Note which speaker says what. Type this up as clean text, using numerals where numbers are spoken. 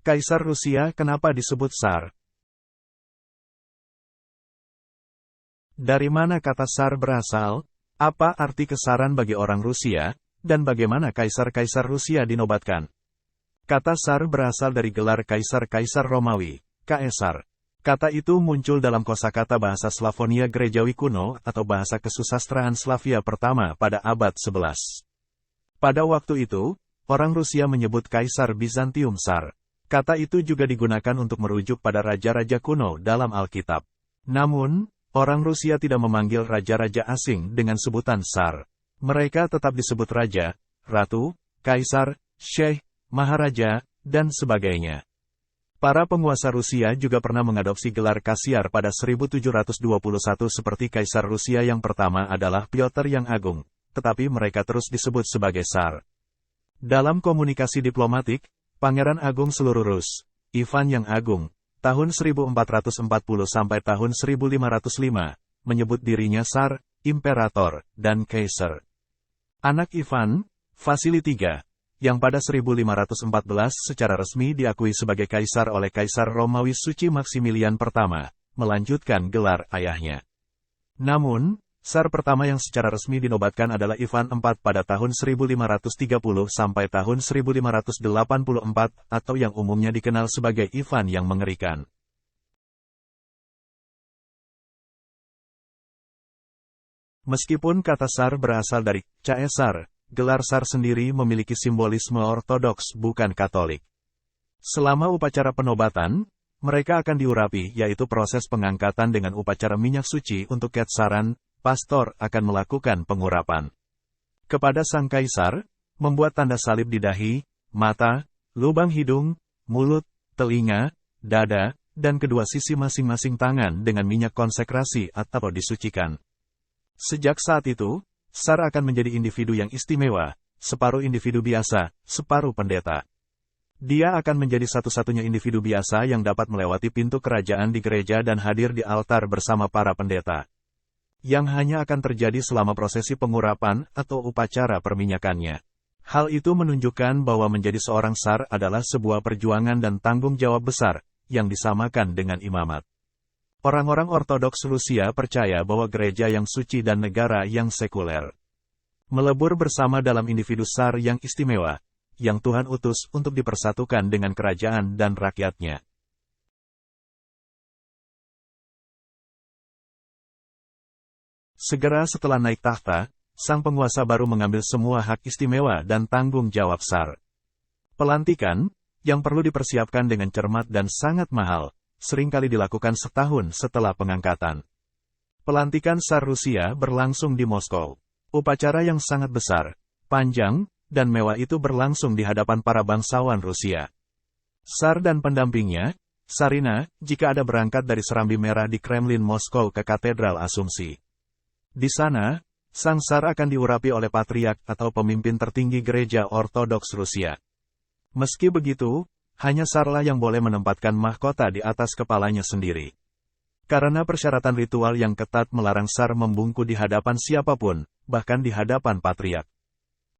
Speaker 1: Kaisar Rusia kenapa disebut Tsar? Dari mana kata Tsar berasal? Apa arti kesaran bagi orang Rusia? Dan bagaimana kaisar-kaisar Rusia dinobatkan? Kata Tsar berasal dari gelar Kaisar-Kaisar Romawi, Kaisar. Kata itu muncul dalam kosakata bahasa Slavonia Gerejawi kuno atau bahasa kesusastraan Slavia pertama pada abad 11. Pada waktu itu, orang Rusia menyebut Kaisar Bizantium Tsar. Kata itu juga digunakan untuk merujuk pada raja-raja kuno dalam Alkitab. Namun, orang Rusia tidak memanggil raja-raja asing dengan sebutan Tsar. Mereka tetap disebut raja, ratu, kaisar, syekh, maharaja, dan sebagainya. Para penguasa Rusia juga pernah mengadopsi gelar Kasiar pada 1721 seperti Kaisar Rusia yang pertama adalah Piotr yang Agung, tetapi mereka terus disebut sebagai Tsar. Dalam komunikasi diplomatik, Pangeran Agung seluruh Rus, Ivan yang Agung, tahun 1440 sampai tahun 1505, menyebut dirinya Tsar, Imperator, dan Kaisar. Anak Ivan, Vasili III, yang pada 1514 secara resmi diakui sebagai kaisar oleh Kaisar Romawi Suci Maximilian I, melanjutkan gelar ayahnya. Namun, Tsar pertama yang secara resmi dinobatkan adalah Ivan IV pada tahun 1530 sampai tahun 1584 atau yang umumnya dikenal sebagai Ivan yang Mengerikan. Meskipun kata Tsar berasal dari Caesar, gelar Tsar sendiri memiliki simbolisme ortodoks bukan Katolik. Selama upacara penobatan, mereka akan diurapi yaitu proses pengangkatan dengan upacara minyak suci untuk ketsaran, pastor akan melakukan pengurapan. Kepada sang kaisar, membuat tanda salib di dahi, mata, lubang hidung, mulut, telinga, dada, dan kedua sisi masing-masing tangan dengan minyak konsekrasi atau disucikan. Sejak saat itu, Tsar akan menjadi individu yang istimewa, separuh individu biasa, separuh pendeta. Dia akan menjadi satu-satunya individu biasa yang dapat melewati pintu kerajaan di gereja dan hadir di altar bersama para pendeta. Yang hanya akan terjadi selama prosesi pengurapan atau upacara perminyakannya. Hal itu menunjukkan bahwa menjadi seorang Tsar adalah sebuah perjuangan dan tanggung jawab besar, yang disamakan dengan imamat. Orang-orang Ortodoks Rusia percaya bahwa gereja yang suci dan negara yang sekuler melebur bersama dalam individu Tsar yang istimewa, yang Tuhan utus untuk dipersatukan dengan kerajaan dan rakyatnya. Segera setelah naik tahta, sang penguasa baru mengambil semua hak istimewa dan tanggung jawab Tsar. Pelantikan, yang perlu dipersiapkan dengan cermat dan sangat mahal, seringkali dilakukan setahun setelah pengangkatan. Pelantikan Tsar Rusia berlangsung di Moskow. Upacara yang sangat besar, panjang, dan mewah itu berlangsung di hadapan para bangsawan Rusia. Tsar dan pendampingnya, Tsarina, jika ada berangkat dari Serambi Merah di Kremlin Moskow ke Katedral Asumsi. Di sana, sang Tsar akan diurapi oleh patriark atau pemimpin tertinggi gereja Ortodoks Rusia. Meski begitu, hanya Tsarlah yang boleh menempatkan mahkota di atas kepalanya sendiri. Karena persyaratan ritual yang ketat melarang Tsar membungkuk di hadapan siapapun, bahkan di hadapan patriark.